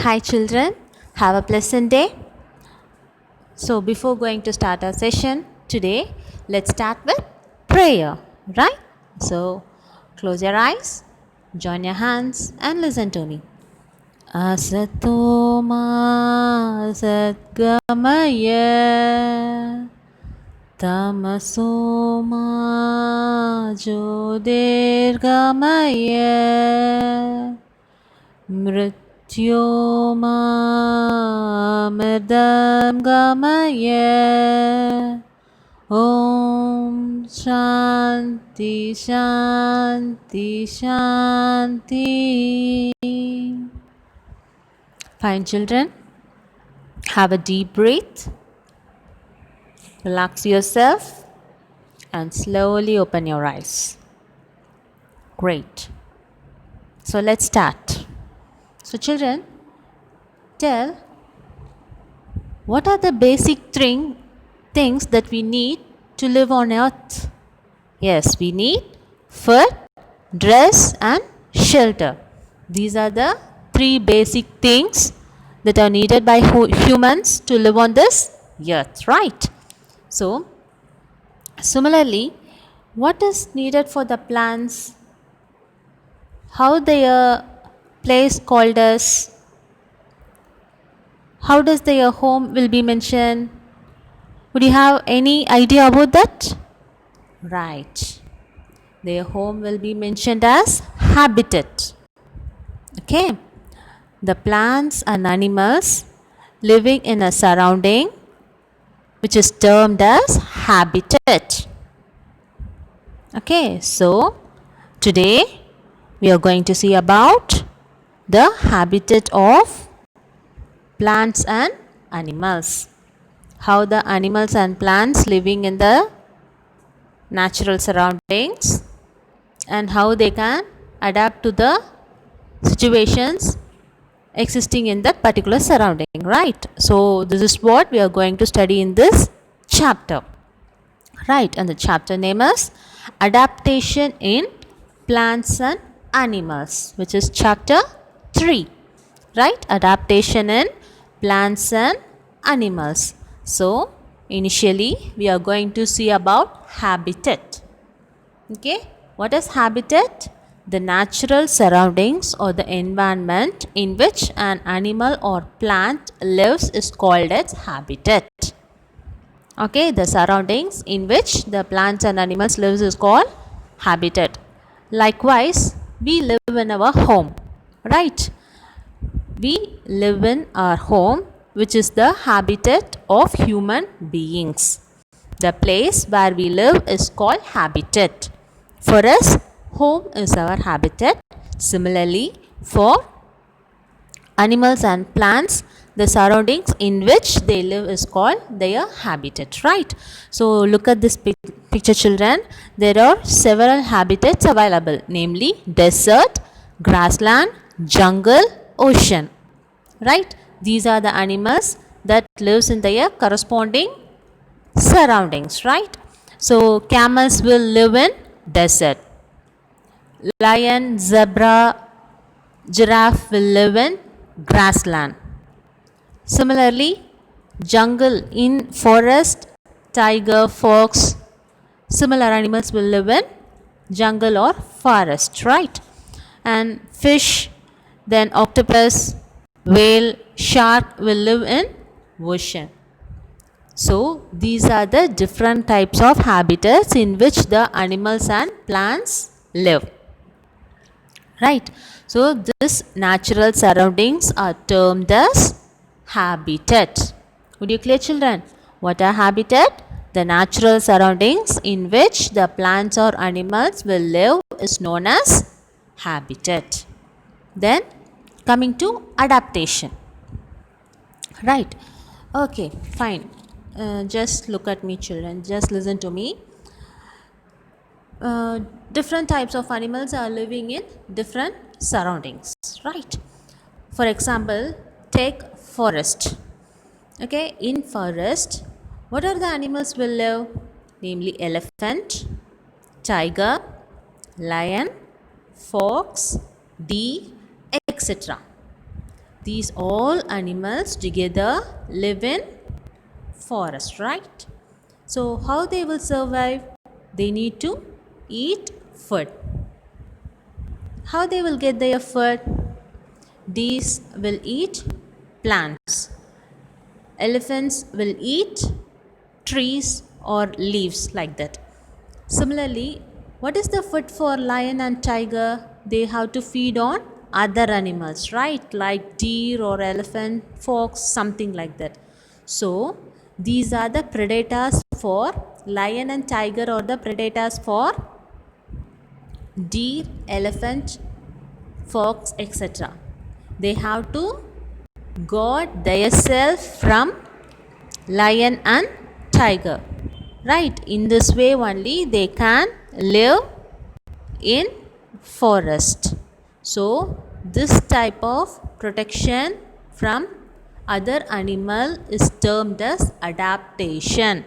Hi, children. Have a pleasant day. So, before going to start our session today, let's start with prayer, right? So, close your eyes, join your hands, and listen to me. Asatoma Satgamaya Tamasoma Jyotirgamaya Mrityoma Gamaya. Om Shanti Shanti Shanti. Fine, children. Have a deep breath. Relax yourself and slowly open your eyes. Great. So let's start. So, children, tell what are the basic things that we need to live on earth? Yes, we need food, dress, and shelter. These are the three basic things that are needed by humans to live on this earth, right? So, similarly, what is needed for the plants? How their place called as? How does their home will be mentioned? Would you have any idea about that? Right. Their home will be mentioned as habitat. Okay. The plants and animals living in a surrounding which is termed as habitat. Okay. So, today we are going to see about the habitat of plants and animals. How the animals and plants living in the natural surroundings and how they can adapt to the situations existing in that particular surrounding, right? So this is what we are going to study in this chapter, right? And the chapter name is adaptation in plants and animals, which is chapter 3, right? Adaptation in plants and animals. So initially we are going to see about habitat. Okay, what is habitat? The natural surroundings or the environment in which an animal or plant lives is called as habitat. Okay, the surroundings in which the plants and animals lives is called habitat. Likewise, we live in our home, right? We live in our home, which is the habitat of human beings. The place where we live is called habitat. For us, home is our habitat. Similarly, for animals and plants, the surroundings in which they live is called their habitat, right? So, look at this picture, children. There are several habitats available, namely desert, grassland, jungle, ocean, right? These are the animals that lives in their corresponding surroundings, right? So camels will live in desert. Lion, zebra, giraffe will live in grassland. Similarly, jungle in forest, tiger, fox, similar animals will live in jungle or forest, right? And fish, then octopus, whale, shark will live in ocean. So these are the different types of habitats in which the animals and plants live. Right. So this natural surroundings are termed as habitat. Would you clear, children? What are habitat? The natural surroundings in which the plants or animals will live is known as habitat. Then coming to adaptation. Right. Okay, fine. Just look at me, children. Just listen to me. Different types of animals are living in different surroundings, right? For example, take forest. Okay, in forest, what are the animals will live? Namely, elephant, tiger, lion, fox, deer, etc. These all animals together live in forest, right? So how they will survive? They need to eat food. How they will get their food? These will eat plants. Elephants will eat trees or leaves like that. Similarly, what is the food for lion and tiger? They have to feed on other animals, right? Like deer or elephant, fox, something like that. So, these are the predators for lion and tiger, or the predators for deer, elephant, fox, etc. They have to guard themselves from lion and tiger, right? In this way only they can live in forest. So this type of protection from other animal is termed as adaptation.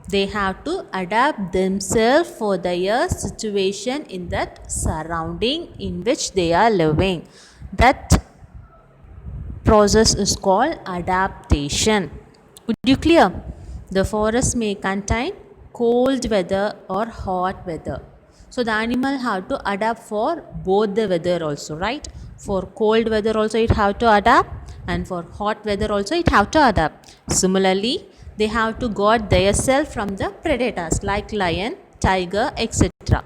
They have to adapt themselves for their situation in that surrounding in which they are living. That process is called adaptation. Would you clear? The forest may contain cold weather or hot weather. So the animal have to adapt for both the weather also, right? For cold weather also it have to adapt, and for hot weather also it have to adapt. Similarly, they have to guard themselves from the predators like lion, tiger, etc.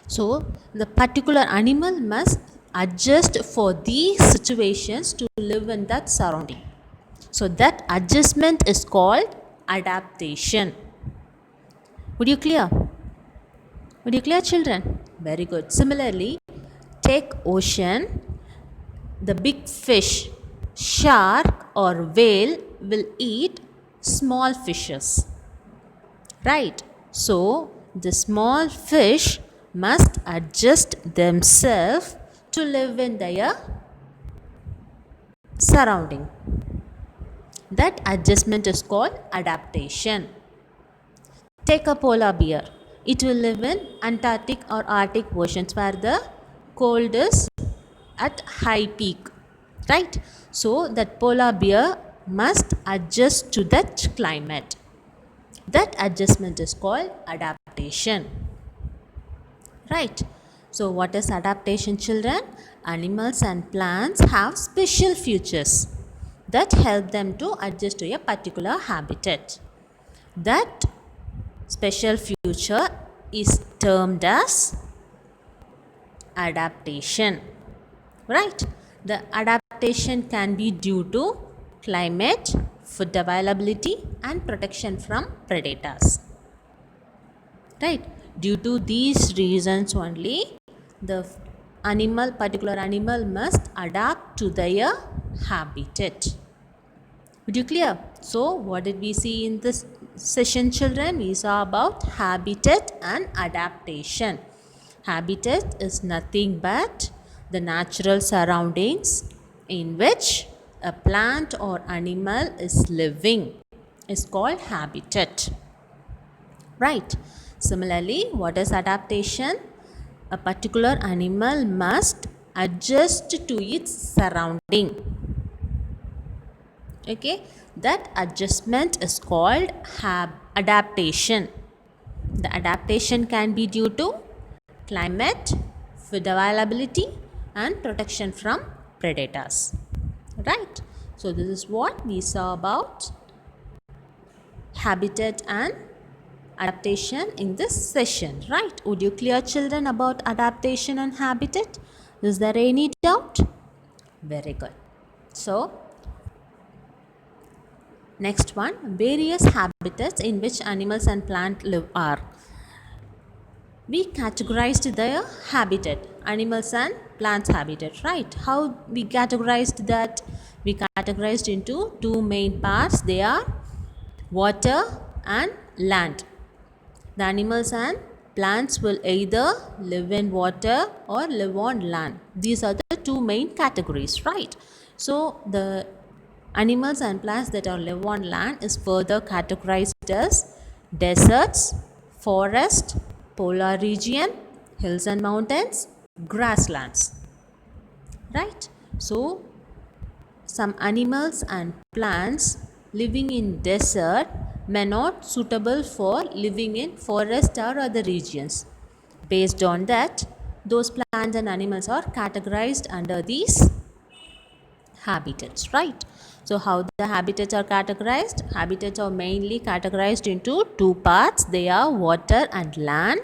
So the particular animal must adjust for these situations to live in that surrounding. So that adjustment is called adaptation. Would you clear? Would you clear, children? Very good. Similarly, take ocean. The big fish, shark or whale will eat small fishes. Right? So the small fish must adjust themselves to live in their surrounding. That adjustment is called adaptation. Take a polar bear. It will live in Antarctic or Arctic oceans where the cold is at high peak. Right? So that polar bear must adjust to that climate. That adjustment is called adaptation. Right? So what is adaptation, children? Animals and plants have special features that help them to adjust to a particular habitat. That special feature is termed as adaptation. Right? The adaptation can be due to climate, food availability, and protection from predators. Right? Due to these reasons only, the particular animal must adapt to their habitat. Would you clear? So what did we see in this session, children? We saw about habitat and adaptation. Habitat is nothing but the natural surroundings in which a plant or animal is living is called habitat. Right? Similarly, what is adaptation? A particular animal must adjust to its surrounding. Okay, that adjustment is called adaptation. The adaptation can be due to climate, food availability, and protection from predators. Right? So this is what we saw about habitat and adaptation in this session. Right? Would you clear, children, about adaptation and habitat? Is there any doubt? Very good. So next one, various habitats in which animals and plants live are. We categorized their habitat, animals and plants habitat, right? How we categorized that? We categorized into two main parts. They are water and land. The animals and plants will either live in water or live on land. These are the two main categories, right? So the animals and plants that are live on land is further categorized as deserts, forest, polar region, hills and mountains, grasslands. Right? So some animals and plants living in desert may not suitable for living in forest or other regions. Based on that, those plants and animals are categorized under these habitats, right? So how the habitats are categorized? Habitats are mainly categorized into two parts. They are water and land,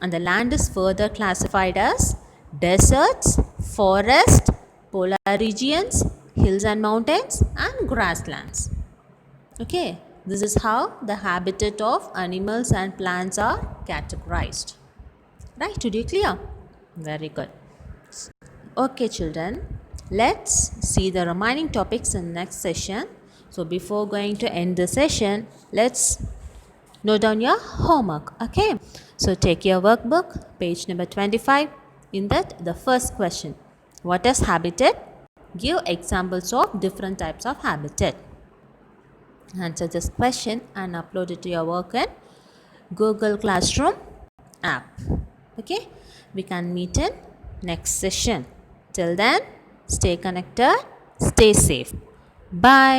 and the land is further classified as deserts, forest, polar regions, hills and mountains, and grasslands. Okay, this is how the habitat of animals and plants are categorized. Right, did you clear? Very good. Okay, children, let's see the remaining topics in next session. So before going to end the session, let's note down your homework. Okay, so take your workbook, page number 25. In that, the first question, what is habitat? Give examples of different types of habitat. Answer this question and upload it to your work in Google Classroom app. Okay, we can meet in next session. Till then, stay connected, stay safe. Bye.